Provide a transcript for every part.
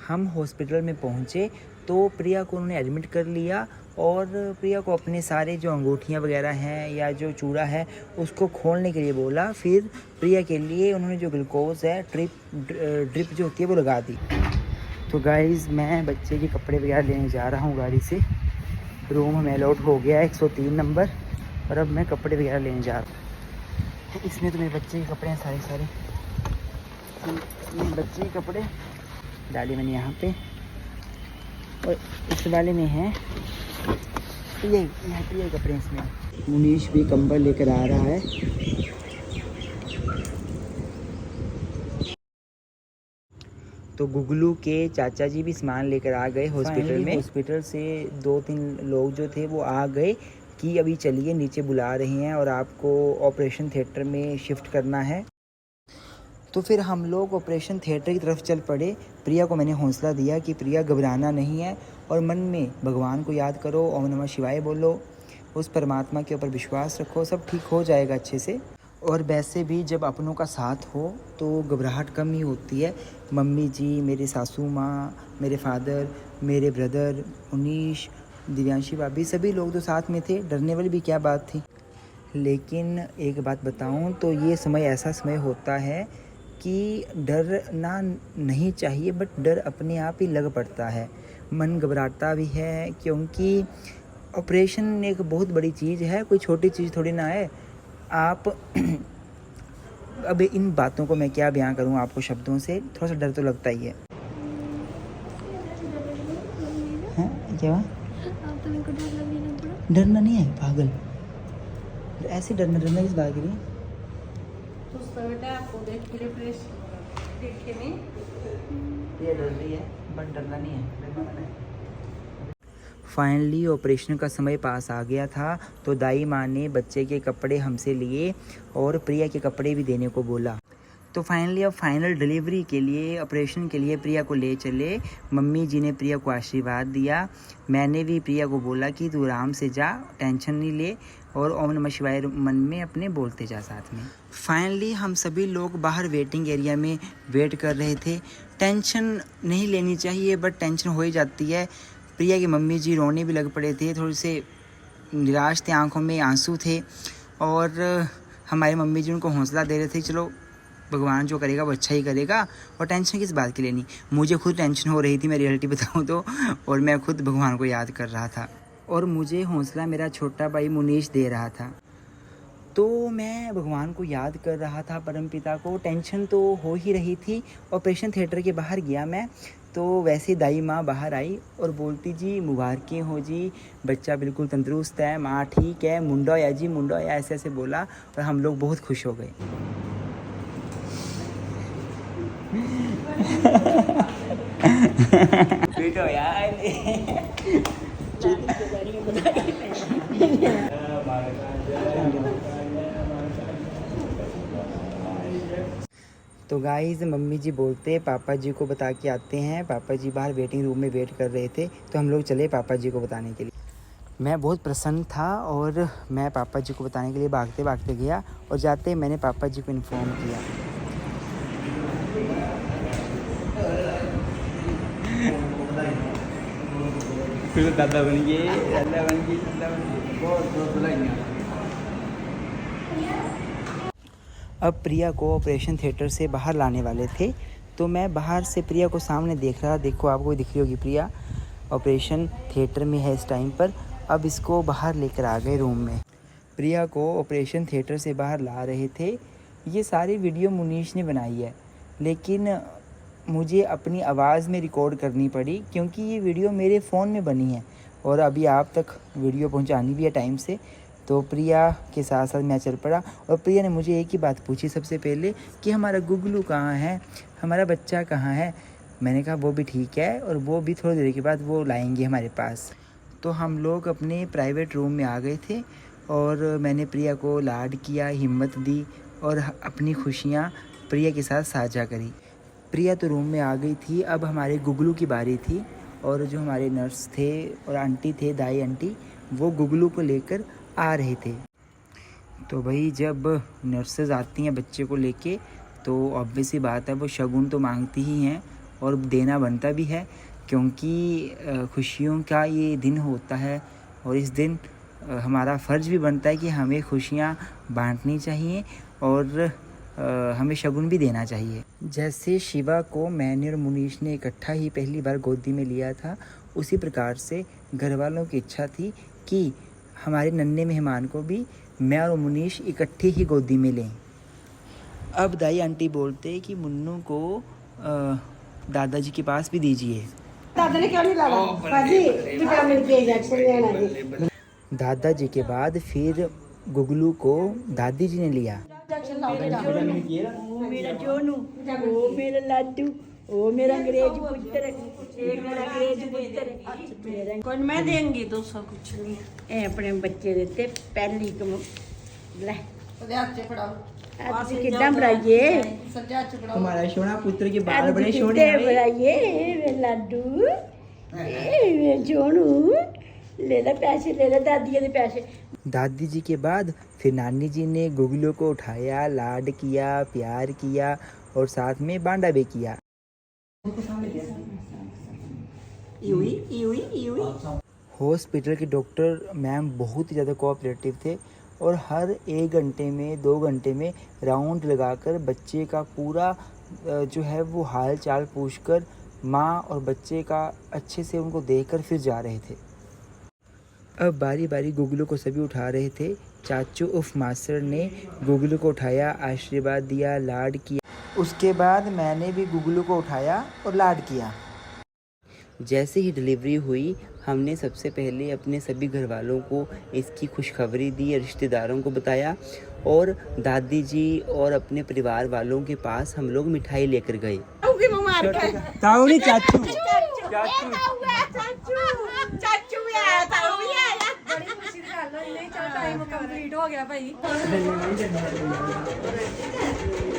हम हॉस्पिटल में पहुँचे तो प्रिया को उन्होंने एडमिट कर लिया और प्रिया को अपने सारे जो अंगूठियाँ वगैरह हैं या जो चूड़ा है उसको खोलने के लिए बोला। फिर प्रिया के लिए उन्होंने जो ग्लूकोज है ड्रिप जो होती है वो लगा दी। तो गाइज़ मैं बच्चे के कपड़े वगैरह लेने जा रहा हूँ गाड़ी से। रूम में अलॉट हो गया 103 नंबर और अब मैं कपड़े वगैरह लेने जा रहा हूँ। इसमें तो मेरे बच्चे के कपड़े हैं सारे मेरे बच्चे के कपड़े डाले मैंने यहाँ पे और इस वाले में है ये कपड़े इसमें। मुनीश भी कंबल लेकर आ रहा है। तो गुगलू के चाचा जी भी सामान लेकर आ गए हॉस्पिटल में। हॉस्पिटल से 2-3 लोग जो थे वो आ गए कि अभी चलिए नीचे बुला रहे हैं और आपको ऑपरेशन थिएटर में शिफ्ट करना है। तो फिर हम लोग ऑपरेशन थिएटर की तरफ चल पड़े। प्रिया को मैंने हौसला दिया कि प्रिया घबराना नहीं है और मन में भगवान को याद करो, ओम नमः शिवाय बोलो, उस परमात्मा के ऊपर विश्वास रखो, सब ठीक हो जाएगा अच्छे से। और वैसे भी जब अपनों का साथ हो तो घबराहट कम ही होती है। मम्मी जी, मेरे सासू माँ, मेरे फादर, मेरे ब्रदर मुनीश, दिव्यांशी भाभी, सभी लोग तो साथ में थे। डरने वाली भी क्या बात थी। लेकिन एक बात बताऊं तो ये समय ऐसा समय होता है कि डरना नहीं चाहिए, बट डर अपने आप ही लग पड़ता है। मन घबराता भी है क्योंकि ऑपरेशन एक बहुत बड़ी चीज़ है, कोई छोटी चीज़ थोड़ी ना है। आप अब इन बातों को मैं क्या बयां करूं आपको शब्दों से, थोड़ा सा डर तो लगता ही है। क्या डरना नहीं है पागल, ऐसे डरना किस बात के लिए? ये डर रही है बट डरना नहीं है। फाइनली ऑपरेशन का समय पास आ गया था तो दाई माँ ने बच्चे के कपड़े हमसे लिए और प्रिया के कपड़े भी देने को बोला। तो फाइनली अब फाइनल डिलीवरी के लिए, ऑपरेशन के लिए प्रिया को ले चले। मम्मी जी ने प्रिया को आशीर्वाद दिया। मैंने भी प्रिया को बोला कि तू आराम से जा, टेंशन नहीं ले और ओम नमः शिवाय मन में अपने बोलते जा साथ में। फाइनली हम सभी लोग बाहर वेटिंग एरिया में वेट कर रहे थे। टेंशन नहीं लेनी चाहिए बट टेंशन हो ही जाती है। प्रिया की मम्मी जी रोने भी लग पड़े थे, थोड़े से निराश थे, आंखों में आंसू थे और हमारी मम्मी जी उनको हौसला दे रहे थे, चलो भगवान जो करेगा वो अच्छा ही करेगा और टेंशन किस बात की लेनी। मुझे खुद टेंशन हो रही थी, मैं रियलिटी बताऊं तो, और मैं खुद भगवान को याद कर रहा था और मुझे हौसला मेरा छोटा भाई मुनीश दे रहा था। तो मैं भगवान को याद कर रहा था, परमपिता को। टेंशन तो हो ही रही थी। ऑपरेशन थिएटर के बाहर गया मैं तो वैसे दाई माँ बाहर आई और बोलती जी मुबारकें हो जी, बच्चा बिल्कुल तंदुरुस्त है, माँ ठीक है, मुंडा या जी मुंडा या, ऐसे ऐसे बोला और हम लोग बहुत खुश हो गए। तो गाइज़ मम्मी जी बोलते पापा जी को बता के आते हैं। पापा जी बाहर वेटिंग रूम में वेट कर रहे थे तो हम लोग चले पापा जी को बताने के लिए। मैं बहुत प्रसन्न था और मैं पापा जी को बताने के लिए भागते भागते गया और जाते मैंने पापा जी को इन्फॉर्म किया। दादा बन गए, अब प्रिया को ऑपरेशन थिएटर से बाहर लाने वाले थे तो मैं बाहर से प्रिया को सामने देख रहा। देखो आपको दिख रही होगी प्रिया ऑपरेशन थिएटर में है इस टाइम पर। अब इसको बाहर लेकर आ गए रूम में। प्रिया को ऑपरेशन थिएटर से बाहर ला रहे थे। ये सारी वीडियो मुनीश ने बनाई है लेकिन मुझे अपनी आवाज़ में रिकॉर्ड करनी पड़ी क्योंकि ये वीडियो मेरे फ़ोन में बनी है और अभी आप तक वीडियो पहुंचानी भी है टाइम से। तो प्रिया के साथ साथ मैं चल पड़ा और प्रिया ने मुझे एक ही बात पूछी सबसे पहले कि हमारा गुगलू कहाँ है, हमारा बच्चा कहाँ है। मैंने कहा वो भी ठीक है और वो भी थोड़ी देर के बाद वो लाएंगे हमारे पास। तो हम लोग अपने प्राइवेट रूम में आ गए थे और मैंने प्रिया को लाड किया, हिम्मत दी और अपनी खुशियाँ प्रिया के साथ साझा करी। प्रिया तो रूम में आ गई थी। अब हमारे गुगलू की बारी थी और जो हमारे नर्स थे और आंटी थे, दाई आंटी, वो गुगलू को लेकर आ रहे थे। तो भाई जब नर्सेज आती हैं बच्चे को लेके तो ऑब्वियस सी बात है वो शगुन तो मांगती ही हैं और देना बनता भी है, क्योंकि खुशियों का ये दिन होता है और इस दिन हमारा फ़र्ज़ भी बनता है कि हमें खुशियाँ बांटनी चाहिए और हमें शगुन भी देना चाहिए। जैसे शिवा को मैंने और मुनीश ने इकट्ठा ही पहली बार गोदी में लिया था, उसी प्रकार से घर वालों की इच्छा थी कि हमारे नन्हे मेहमान को भी मैं और मुनीश इकट्ठे ही गोदी में लें। अब दाई आंटी बोलते कि मुन्नू को दादाजी के पास भी दीजिए। दादा ने क्यों नहीं लाया पाजी विटामिन के इंजेक्शन लेना जी। दादाजी के बाद फिर गुगलू को दादी जी ने लिया। ओ मेरा जोनू, ओ मेरा लाडू, ओ मेरा अंग्रेज पुत्र, एक मेरा अंग्रेज पुत्र। कौन मैं देंगी 200 कुछ नहीं। ए अपने बच्चे देते पहली कम ले सजाचे फड़ाओ आज कितना बनाइए सजाचे फड़ाओ। हमारा सोना पुत्र के बाल बड़े सोने हैं। बनाइए मेरा लाडू, ए मेरा जोनू, ले ले पैसे, ले ले दादी के पैसे। दादी जी के बाद फिर नानी जी ने गुगलू को उठाया, लाड किया, प्यार किया और साथ में बांडा भी किया। हॉस्पिटल के डॉक्टर मैम बहुत ही ज़्यादा कोऑपरेटिव थे और हर 1 घंटे में 2 घंटे में राउंड लगाकर बच्चे का पूरा जो है वो हाल चाल पूछकर माँ और बच्चे का अच्छे से उनको देखकर फिर जा रहे थे। अब बारी बारी गुगलू को सभी उठा रहे थे। चाचू उफ मास्टर ने गुगलू को उठाया, आशीर्वाद दिया, लाड किया। उसके बाद मैंने भी गुगलू को उठाया और लाड किया। जैसे ही डिलीवरी हुई, हमने सबसे पहले अपने सभी घर वालों को इसकी खुशखबरी दी, रिश्तेदारों को बताया और दादी जी और अपने परिवार वालों के पास हम लोग मिठाई लेकर गए। ताऊ नहीं, चाचू चाचू भी आया, ताऊ भी आया। बड़ी खुशी की गल होई, नहीं चल टाइम कंप्लीट हो गया भाई।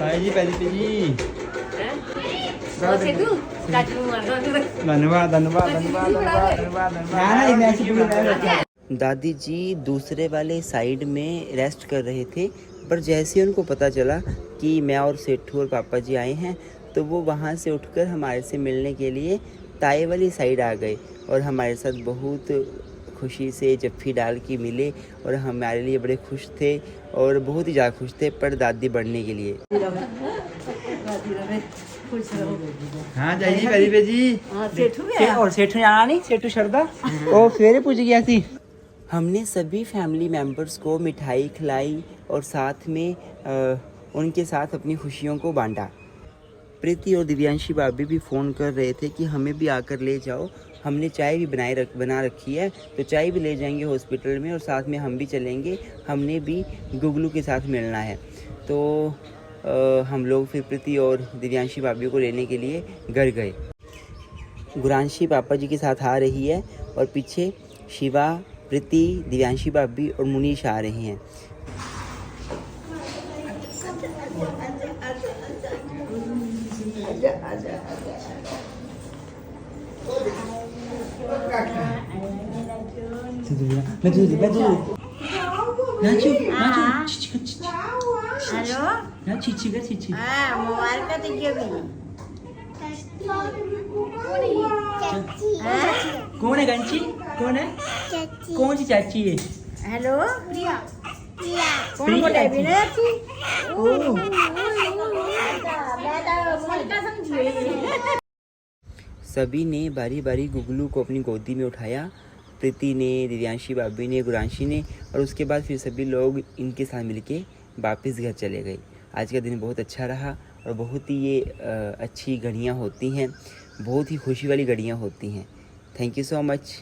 भाई जी पहले जी धन्यवाद धन्यवाद धन्यवाद धन्यवाद। दादी जी दूसरे वाले साइड में रेस्ट कर रहे थे, पर जैसे उनको पता चला कि मैं और सेठू और पापा जी आए हैं तो वो वहाँ से उठकर हमारे से मिलने के लिए ताए वाली साइड आ गए और हमारे साथ बहुत खुशी से जफ्फी डाल के मिले और हमारे लिए बड़े खुश थे और बहुत ही ज़्यादा खुश थे पर दादी बढ़ने के लिए। हाँ जाइए गरीबे जी। और सेठू जाना नहीं, सेठू शरदा वो फेरे पूछ गया थी। हमने सभी फैमिली मेम्बर्स को मिठाई खिलाई और साथ में उनके साथ अपनी खुशियों को बांटा। प्रीति और दिव्यांशी भाभी भी फ़ोन कर रहे थे कि हमें भी आकर ले जाओ। हमने चाय भी बना रखी है तो चाय भी ले जाएंगे हॉस्पिटल में और साथ में हम भी चलेंगे। हमने भी गुगलू के साथ मिलना है तो हम लोग फिर प्रीति और दिव्यांशी भाभी को लेने के लिए घर गए। गुरांशी पापा जी के साथ आ रही है और पीछे शिवा, प्रीति, दिव्यांशी भाभी और मुनीश आ रही हैं। मोबाइल का दीजिए भी। कौन है गंची? कौन है? कौन सी चाची है? हेलो कौन बोले भी ना तू? सभी ने बारी बारी गुगलू को अपनी गोदी में उठाया। प्रीति ने, दिव्यांशी भाभी ने, गुरांशी ने और उसके बाद फिर सभी लोग इनके साथ मिलके वापस घर चले गए। आज का दिन बहुत अच्छा रहा और बहुत ही ये अच्छी घड़ियाँ होती हैं, बहुत ही खुशी वाली घड़ियाँ होती हैं। Thank you so much.